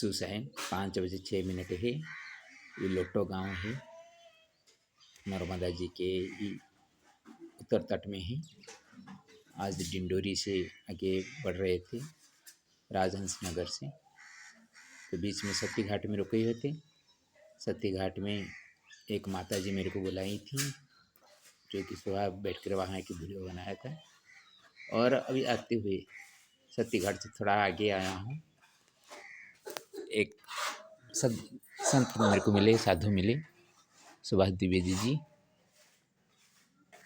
Susan 5 बजे 6 minute है। ये लोटो गांव है, नर्मदा जी के उत्तर तट में है। आज डिंडोरी से आगे बढ़ रहे थे राजहंस नगर से, तो बीच में सती घाट में रुके हुए थे। सती घाट में एक माता जी मेरे को बुलाई थी, जो कि सुबह बैठ कर वहाँ की वीडियो बनाया था। और अभी आते हुए सती घाट से थोड़ा आगे आया हूँ, एक संत मेरे को मिले, साधु मिले, सुभाष द्विवेदी जी।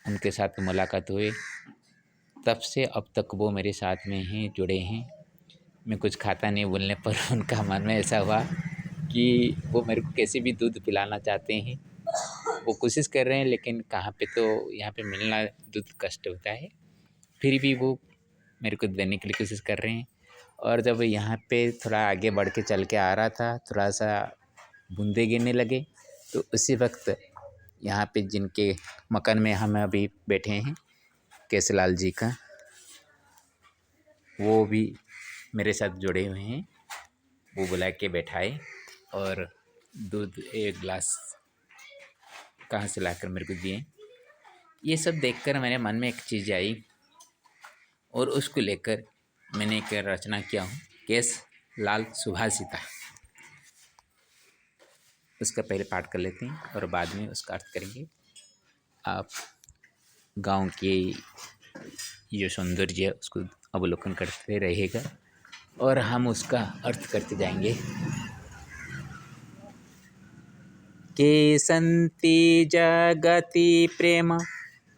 उनके साथ मुलाकात हुए, तब से अब तक वो मेरे साथ में हैं, जुड़े हैं। मैं कुछ खाता नहीं बोलने पर उनका मन में ऐसा हुआ कि वो मेरे को कैसे भी दूध पिलाना चाहते हैं। वो कोशिश कर रहे हैं, लेकिन कहाँ पे, तो यहाँ पे मिलना दूध कष्ट होता है, फिर भी वो मेरे को देने के लिए कोशिश कर रहे हैं। और जब यहाँ पे थोड़ा आगे बढ़ के चल के आ रहा था, थोड़ा सा बूंदे गिरने लगे, तो उसी वक्त यहाँ पे जिनके मकान में हम अभी बैठे हैं, केसलाल जी का, वो भी मेरे साथ जुड़े हुए हैं। वो बुला के बैठाए और दूध एक गिलास कहाँ से लाकर मेरे को दिए। ये सब देखकर मेरे मन में एक चीज़ आई और उसको लेकर मैंने एक रचना किया हूँ, केस लाल सुभाषिता। उसका पहले पाठ कर लेते हैं और बाद में उसका अर्थ करेंगे। आप गांव के जो सौंदर्य है उसको अवलोकन करते रहेगा और हम उसका अर्थ करते जाएंगे। के संति जगति प्रेम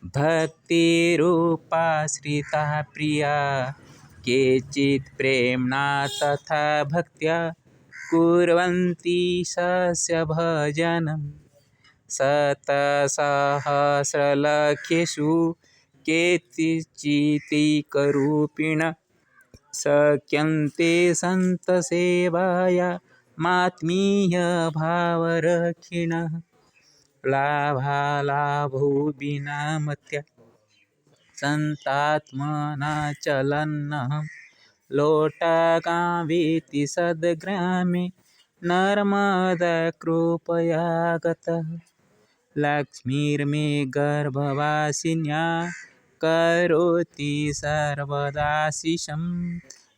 भक्ति रूपाश्रिता प्रिया, केचित् प्रेम्णा तथा भक्त्या कुर्वन्ति सस्य भजनं। शतसहस्रलक्षेषु केचित्करूपिणः शक्यन्ते सन्तसेवाया मात्मीयभावरक्षिणः। लाभालाभो विना मत्या सन्तात्मना चलन्नहं, लोटागावेति सद्ग्रामे नर्मदाकृपया गतः। लक्ष्मीर्मे गर्भवासिन्या करोति सर्वदाशिषं,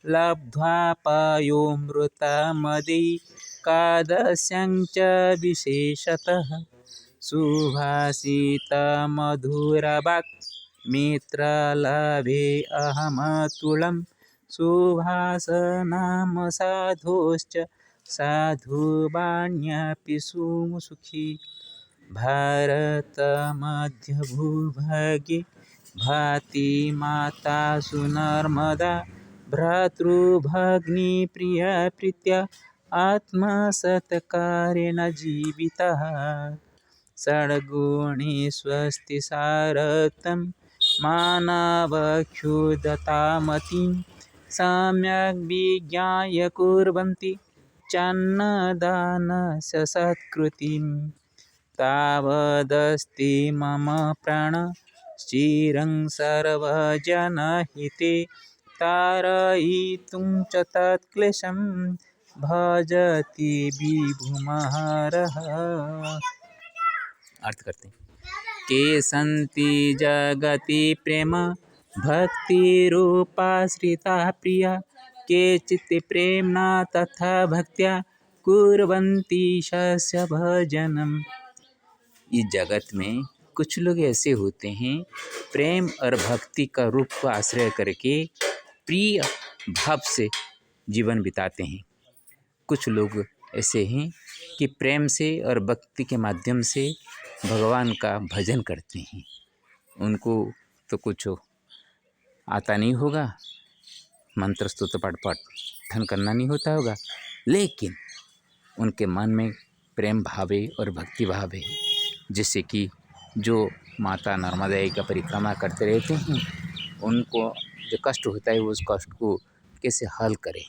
लब्ध्वा पयोऽमृतमदैकादश्यां च विशेषतः। सुभाषितमधुरवाक् मित्रलभे अहमतुलं, सुभाषनाम साधोश्च साधुवाण्यपि सुखी। भारतमध्यभूभागे भाति माता सुनर्मदा, भ्रातृभग्निप्रिया प्रीत्या आत्मसत्कारेण जीवितः। षड्गुणे स्वस्ति सारतं मानवक्षुधतामतिं, सम्यग् विज्ञाय कुर्वन्ति चन्नदानस्य सत्कृतिम्। तावदस्ति मम प्राण चिरं सर्वजनहिते, तारयितुं च तत्क्लेशं भजति विभुमहरः। अर्थ करते हैं। के संति जगति प्रेम भक्ति रूपाश्रिता प्रिया, केचित् प्रेम्णा तथा भक्त्या कुर्वन्ति सस्य भजनम्। इस जगत में कुछ लोग ऐसे होते हैं, प्रेम और भक्ति का रूप को आश्रय करके प्रिय भाव से जीवन बिताते हैं। कुछ लोग ऐसे हैं कि प्रेम से और भक्ति के माध्यम से भगवान का भजन करते हैं। उनको तो कुछ आता नहीं होगा, मंत्र स्तुति पाठ पठन करना नहीं होता होगा, लेकिन उनके मन में प्रेम भाव है और भक्ति भाव है। जैसे कि जो माता नर्मदा का परिक्रमा करते रहते हैं, उनको जो कष्ट होता है वो उस कष्ट को कैसे हल करें,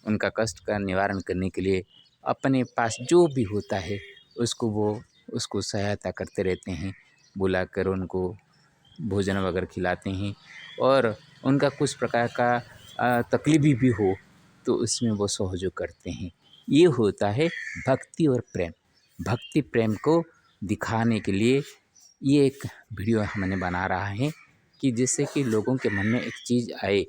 उनका कष्ट का निवारण करने के लिए अपने पास जो भी होता है उसको सहायता करते रहते हैं। बुलाकर उनको भोजन वगैरह खिलाते हैं और उनका कुछ प्रकार का तकलीफ भी हो तो उसमें वो सहयोग करते हैं। ये होता है भक्ति और प्रेम। भक्ति प्रेम को दिखाने के लिए ये एक वीडियो हमने बना रहा है कि जिससे कि लोगों के मन में एक चीज़ आए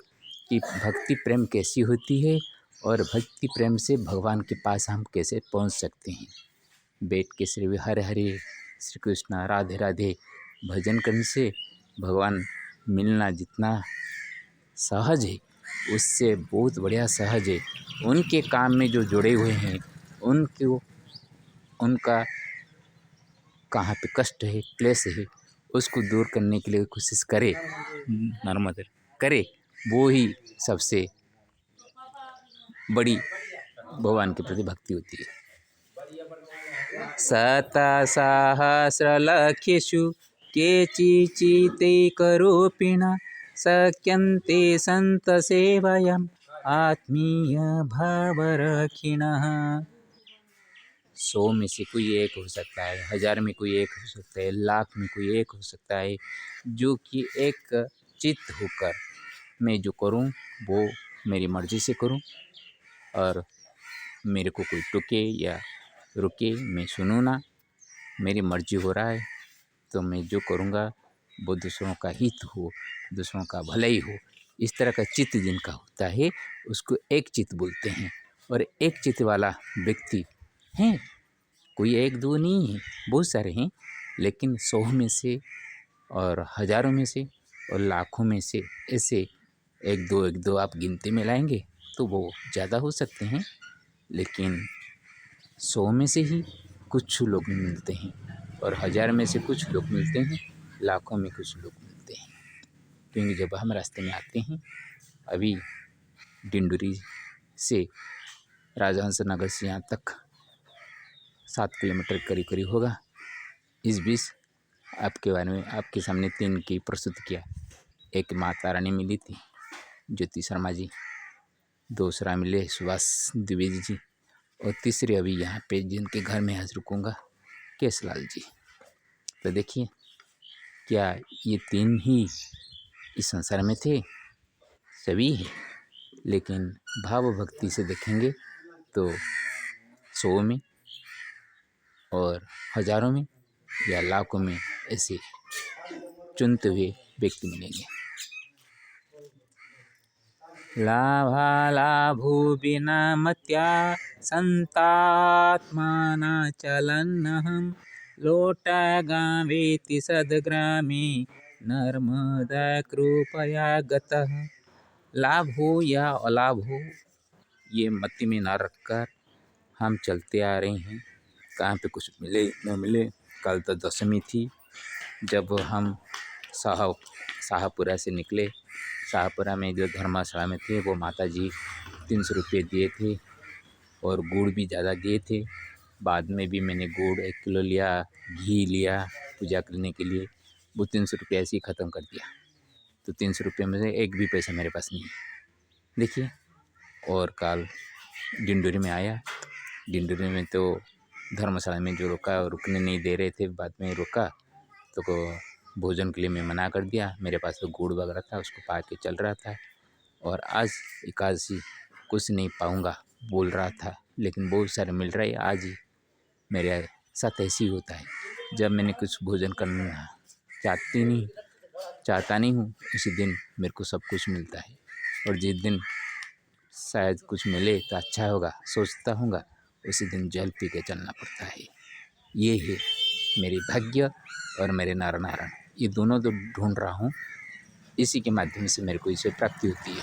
कि भक्ति प्रेम कैसी होती है और भक्ति प्रेम से भगवान के पास हम कैसे पहुंच सकते हैं। बैठ के सिर्फ हरे हरे श्री कृष्णा राधे राधे भजन करने से भगवान मिलना जितना सहज है उससे बहुत बढ़िया सहज है। उनके काम में जो जुड़े हुए हैं उनको उनका कहाँ पे कष्ट है क्लेश है उसको दूर करने के लिए कोशिश करे, नर्मदे करे, वो ही सबसे बड़ी भगवान के प्रति भक्ति होती है। शतसहस्रलक्षेषु केचिचित्तैकरूपिणः शक्यन्ते सन्तसेवयम् आत्मीयभावरक्षिणः। 100 में से कोई एक हो सकता है, 1000 में कोई एक हो सकता है, लाख में कोई एक हो सकता है, जो कि एक चित्त होकर मैं जो करूं वो मेरी मर्ज़ी से करूं और मेरे को कोई टोके या रुके मैं सुनूं ना। मेरी मर्ज़ी हो रहा है तो मैं जो करूंगा वो दूसरों का हित हो, दूसरों का भलाई हो। इस तरह का चित्त जिनका होता है उसको एक चित्त बोलते हैं। और एक चित्त वाला व्यक्ति हैं, कोई एक दो नहीं है, बहुत सारे हैं, लेकिन 100 में से और हज़ारों में से और लाखों में से ऐसे एक दो आप गिनती में लाएंगे तो वो ज़्यादा हो सकते हैं, लेकिन 100 में से ही कुछ लोग मिलते हैं और 1000 में से कुछ लोग मिलते हैं, लाखों में कुछ लोग मिलते हैं। क्योंकि जब हम रास्ते में आते हैं, अभी डिंडोरी से राजहंस नगर से यहाँ तक 7 किलोमीटर करीब करीब होगा। इस बीच आपके बारे में आपके सामने 3 की प्रस्तुत किया। एक माता रानी मिली थी ज्योति शर्मा जी, दूसरा मिले सुभाष द्विवेदी जी और तीसरे अभी यहाँ पे जिनके घर में आज रुकूँगा केशलाल जी। तो देखिए क्या ये 3 ही इस संसार में थे? सभी हैं, लेकिन भाव भक्ति से देखेंगे तो 100 में और हज़ारों में या लाखों में ऐसे चुनते हुए व्यक्ति मिलेंगे। लाभालाभो बिना मत्या संतात्माना चलन्नहं लोटगावेति सद्ग्रामे नर्मदा कृपया गतः। लाभ हो या अलाभ हो ये मति में ना रखकर हम चलते आ रहे हैं। कहाँ पे कुछ मिले न मिले। कल तो दशमी थी जब हम शाहपुरा से निकले। शाहपुरा में जो धर्मशाला में थे वो माता जी 300 रुपये दिए थे और गुड़ भी ज़्यादा दिए थे। बाद में भी मैंने गुड़ 1 किलो लिया, घी लिया पूजा करने के लिए। वो 300 रुपये ऐसे ही ख़त्म कर दिया। तो 300 रुपये में से एक भी पैसा मेरे पास नहीं है, देखिए। और कल डिंडोरी में आया। डिंडोरी में तो धर्मशाला में जो रुका रुकने नहीं दे रहे थे, बाद में रुका तो भोजन के लिए मैं मना कर दिया। मेरे पास तो गुड़ वगैरह था, उसको पा के चल रहा था। और आज एकादशी कुछ नहीं पाऊँगा बोल रहा था, लेकिन बहुत सारे मिल रहा है। आज ही मेरे साथ ऐसे ही होता है, जब मैंने कुछ भोजन करना चाहता नहीं हूँ उसी दिन मेरे को सब कुछ मिलता है। और जिस दिन शायद कुछ मिले तो अच्छा होगा सोचता हूँगा, उसी दिन जल पी के चलना पड़ता है। ये है मेरी भाग्य और मेरे नारायण, ये दोनों तो ढूंढ रहा हूँ, इसी के माध्यम से मेरे को इसे प्राप्ति होती है।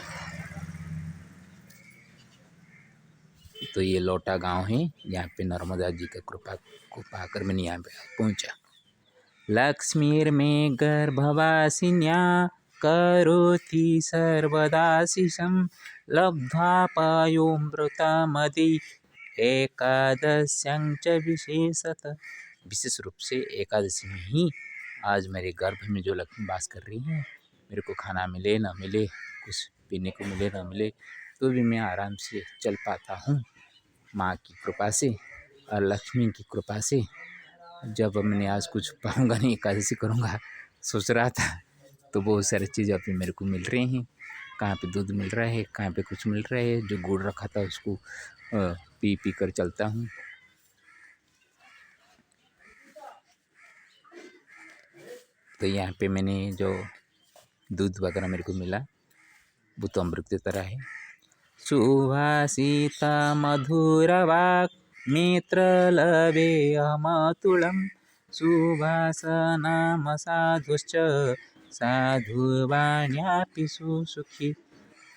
तो ये लोटा गांव है, यहाँ पे नर्मदा जी का कृपा को पाकर मैंने यहाँ पे पहुँचा। लक्ष्मीर्मे गर्भवासिन्या करोति सर्वदाशिषं लब्ध्वा पायोऽमृतमदि एकादश्यां च विशेषतः। विशेष रूप से एकादशी में ही आज मेरे गर्भ में जो लक्ष्मी वास कर रही है, मेरे को खाना मिले ना मिले, कुछ पीने को मिले ना मिले, तो भी मैं आराम से चल पाता हूँ माँ की कृपा से और लक्ष्मी की कृपा से। जब मैंने आज कुछ पाऊँगा नहीं, एकादशी करूँगा सोच रहा था, तो बहुत सारी चीज़ें अभी मेरे को मिल रही हैं। कहाँ पे दूध मिल रहा है, कहाँ पे कुछ मिल रहा है। जो गुड़ रखा था उसको पी पी कर चलता हूँ। तो यहाँ पे मैंने जो दूध वगैरह मेरे को मिला वो तो अमृत की तरह है। सुभाषिता मधुरवाक् मित्रलभे अमतुलं सुभाषनाम साधुश्च साधुवाण्यापि सुसुखी।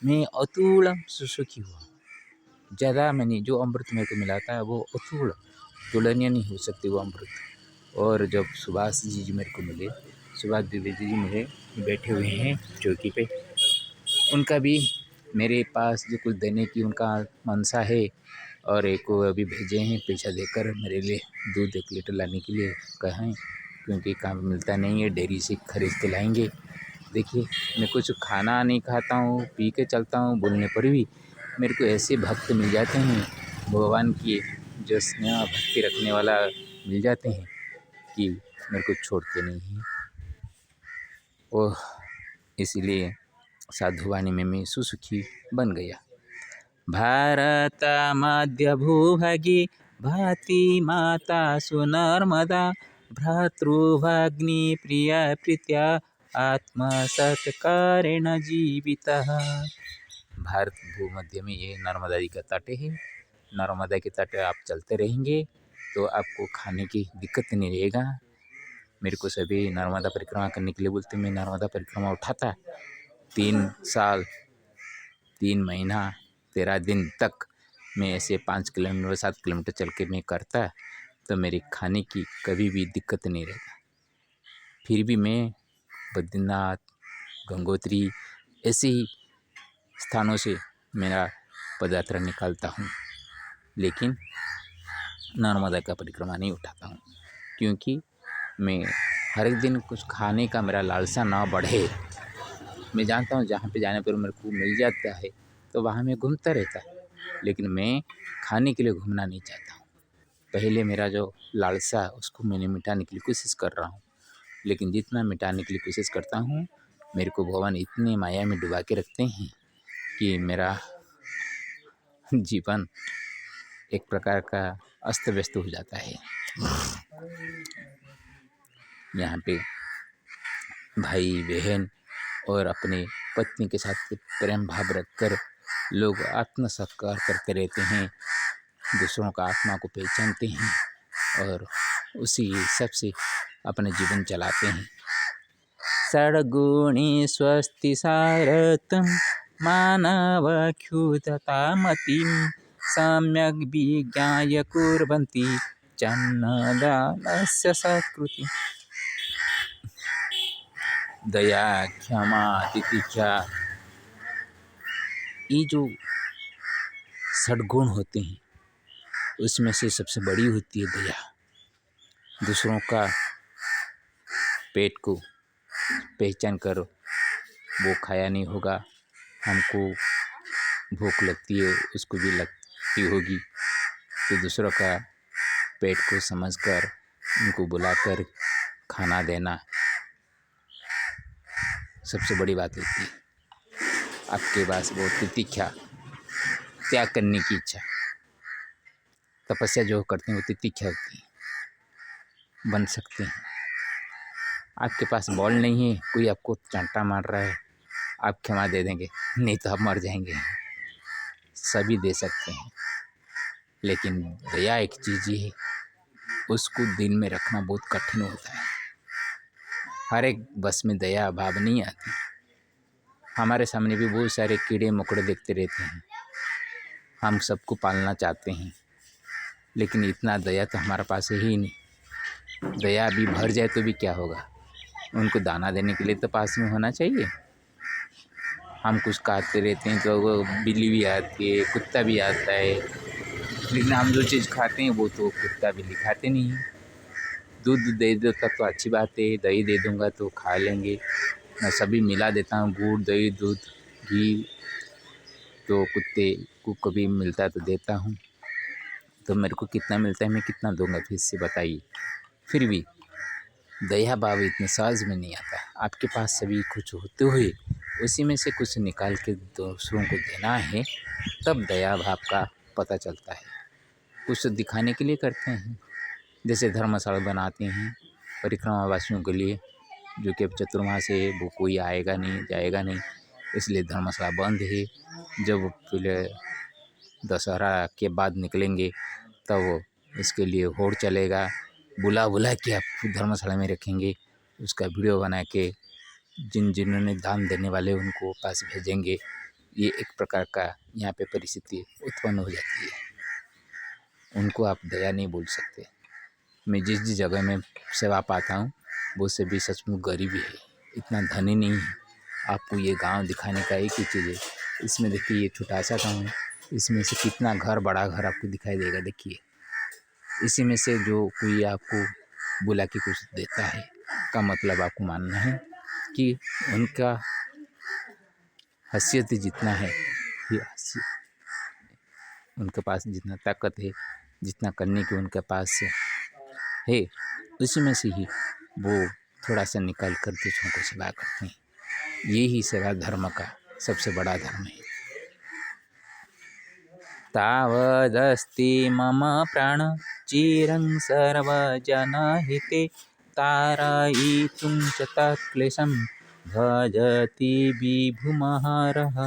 मैं अतुलम सुसुखी हुआ। ज़्यादा मैंने जो अमृत मेरे को मिला था वो अतुल, तुलनीय नहीं हो सकती वो अमृत। और जब सुभाष जी मेरे को मिले, सुभाष द्विवेदी जी मिले, बैठे हुए हैं चौकी पे, उनका भी मेरे पास जो कुछ देने की उनका मनसा है। और एक को अभी भेजे हैं पैसा देकर मेरे लिए दूध 1 लीटर लाने के लिए कहें, क्योंकि काम मिलता नहीं है, डेयरी से खरीद के लाएंगे। देखिए मैं कुछ खाना नहीं खाता हूँ, पी के चलता हूँ, बोलने पर भी मेरे को ऐसे भक्त मिल जाते हैं भगवान की, जो स्नेह भक्ति रखने वाला मिल जाते हैं कि मेरे को छोड़ते नहीं हैं। ओह, इसीलिए साधुवाणी में मैं सुसुखी बन गया। भारत मध्य भूभागी भाति माता सुनर्मदा भ्रातृभग्नि प्रिया प्रीत्या आत्मसत्कारेण जीवितः। भारत भूमध्य में ये नर्मदा जी का तट है। नर्मदा के तट आप चलते रहेंगे तो आपको खाने की दिक्कत नहीं रहेगा। मेरे को सभी नर्मदा परिक्रमा करने के लिए बोलते, मैं नर्मदा परिक्रमा उठाता 3 साल 3 महीना 13 दिन तक मैं ऐसे 5 किलोमीटर 7 किलोमीटर चल के मैं करता, तो मेरे खाने की कभी भी दिक्कत नहीं रहता। फिर भी मैं बद्रीनाथ, गंगोत्री ऐसे ही स्थानों से मेरा पदयात्रा निकालता हूँ, लेकिन नर्मदा का परिक्रमा नहीं उठाता हूँ, क्योंकि मैं हर एक दिन कुछ खाने का मेरा लालसा ना बढ़े। मैं जानता हूँ जहाँ पे जाने पर मेरे को मिल जाता है तो वहाँ मैं घूमता रहता, लेकिन मैं खाने के लिए घूमना नहीं चाहता हूँ। पहले मेरा जो लालसा उसको मैंने मिटाने के लिए कोशिश कर रहा हूँ, लेकिन जितना मिटाने के लिए कोशिश करता हूँ मेरे को भगवान इतने माया में डुबा के रखते हैं कि मेरा जीवन एक प्रकार का अस्त व्यस्त हो जाता है। यहाँ पे भाई बहन और अपने पत्नी के साथ प्रेम भाव रखकर लोग आत्मसत्कार करते रहते हैं, दूसरों का आत्मा को पहचानते हैं और उसी सब से अपना जीवन चलाते हैं। षड्गुणी स्वस्ति सारतं मानवक्षुधतामतिं सम्यग् विज्ञाय कुर्वन्ति जन्मदानस्य सत्कृति। दया, क्षमा, तितिक्षा, ये जो षड्गुण होते हैं उसमें से सबसे बड़ी होती है दया। दूसरों का पेट को पहचान कर वो खाया नहीं होगा, हमको भूख लगती है उसको भी लगती होगी, तो दूसरों का पेट को समझकर उनको बुलाकर खाना देना सबसे बड़ी बात होती है। आपके पास वो तितिक्षा, त्याग करने की इच्छा, तपस्या जो करते हैं वो तितिक्षा होती है, बन सकते हैं। आपके पास बॉल नहीं है, कोई आपको चांटा मार रहा है, आप क्षमा दे देंगे, नहीं तो आप मर जाएंगे। सभी दे सकते हैं, लेकिन दया एक चीज़ है, उसको दिल में रखना बहुत कठिन होता है। हर एक बस में दया भाव नहीं आती। हमारे सामने भी बहुत सारे कीड़े मकोड़े देखते रहते हैं, हम सबको पालना चाहते हैं, लेकिन इतना दया तो हमारे पास है ही नहीं। दया भी भर जाए तो भी क्या होगा, उनको दाना देने के लिए तो पास में होना चाहिए। हम कुछ खाते रहते हैं तो वो बिल्ली भी आती है, कुत्ता भी आता है, लेकिन हम जो चीज़ खाते हैं वो तो कुत्ता बिल्ली खाते नहीं है। दूध दे दो तब तो अच्छी बात है, दही दे दूँगा तो खा लेंगे। मैं सभी मिला देता हूँ, गुड़ दही दूध घी, तो कुत्ते को कभी मिलता है तो देता हूँ। तो मेरे को कितना मिलता है, मैं कितना दूँगा फिर से बताइए। फिर भी दया भाव इतने सहज में नहीं आता। आपके पास सभी कुछ होते हुए उसी में से कुछ निकाल के दूसरों को देना है, तब दया भाव का पता चलता है। कुछ दिखाने के लिए करते हैं, जैसे धर्मशाला बनाते हैं परिक्रमा वासियों के लिए, जो कि अब चतुर्मास है, वो कोई आएगा नहीं जाएगा नहीं, इसलिए धर्मशाला बंद है। जब पहले दशहरा के बाद निकलेंगे तब इसके लिए होड़ चलेगा, बुला बुला के आपको धर्मशाला में रखेंगे, उसका वीडियो बना के जिन्होंने दान देने वाले उनको पास भेजेंगे। ये एक प्रकार का यहाँ पे परिस्थिति उत्पन्न हो जाती है। उनको आप दया नहीं बोल सकते। मैं जिस जिस जगह में सेवा पाता हूँ वो सभी सचमुच गरीब है, इतना धनी नहीं है। आपको ये गांव दिखाने का एक ही चीज़ है, इसमें देखिए ये छोटा सा गाँव है, इसमें से कितना घर बड़ा घर आपको दिखाई देगा। देखिए इसी में से जो कोई आपको बुला के कुछ देता है का मतलब आपको मानना है कि उनका हैसियत जितना है, उनके पास जितना ताकत है, जितना करने की उनके पास है, उसी में से ही वो थोड़ा सा निकाल कर दूसरों को सेवा करते हैं। ये ही सेवा धर्म का सबसे बड़ा धर्म है। तावदस्ति मम प्राण चिरं सर्वजनहिते तारयितुं च तत्क्लेशं भजति विभुमहरः।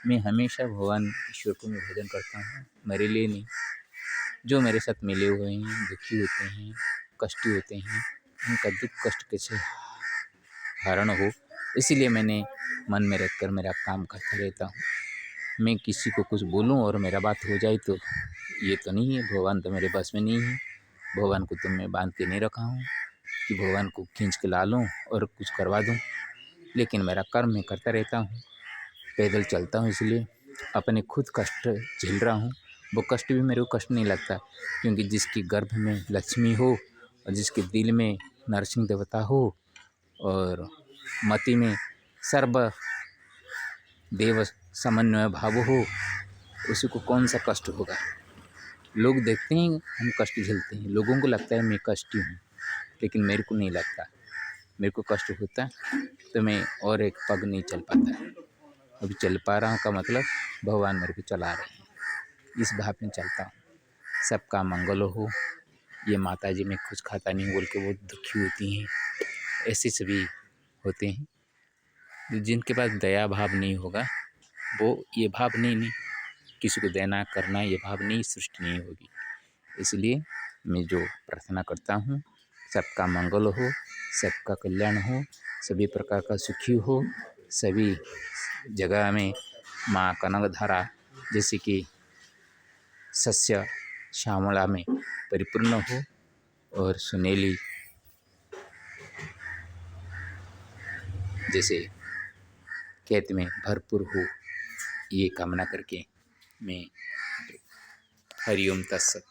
मैं हमेशा भगवान ईश्वर को मैं भजन करता हूँ, मेरे लिए नहीं। जो मेरे साथ मिले हुए हैं, दुखी होते हैं, कष्टी होते हैं, उनका दुख कष्ट कैसे हरण हो, इसीलिए मैंने मन में रखकर मेरा काम करता रहता हूँ। मैं किसी को कुछ बोलूँ और मेरा बात हो जाए तो ये तो नहीं है, भगवान तो मेरे बस में नहीं है। भगवान को तो मैं बांध के नहीं रखा हूँ कि भगवान को खींच के ला लूँ और कुछ करवा दूँ, लेकिन मेरा कर्म मैं करता रहता हूँ। पैदल चलता हूँ, इसलिए अपने खुद कष्ट झेल रहा हूँ। वो कष्ट भी मेरे को कष्ट नहीं लगता, क्योंकि जिसकी गर्भ में लक्ष्मी हो और जिसके दिल में नरसिंह देवता हो और मति में सर्व देव समन्वय भाव हो, उसी को कौन सा कष्ट होगा। लोग देखते हैं हम कष्ट झेलते हैं, लोगों को लगता है मैं कष्टी हूँ, लेकिन मेरे को नहीं लगता। मेरे को कष्ट होता तो मैं और एक पग नहीं चल पाता। अभी चल पा रहा हूँ का मतलब भगवान मेरे को चला रहे हैं, इस भाव में चलता हूँ। सबका मंगल हो। ये माता जी मैं कुछ खाता नहीं बोल के बहुत दुखी होती हैं, ऐसे सभी होते हैं। जिनके पास दया भाव नहीं होगा वो ये भाव नहीं किसी को देना करना, ये भाव नहीं, सृष्टि नहीं होगी। इसलिए मैं जो प्रार्थना करता हूँ, सबका मंगल हो, सबका कल्याण हो, सभी प्रकार का सुखी हो, सभी जगह में माँ कनकधारा जैसे कि सस्य श्यामला में परिपूर्ण हो और सुनेली जैसे खेत में भरपूर हो, ये कामना करके मैं हरिओम तत्सत।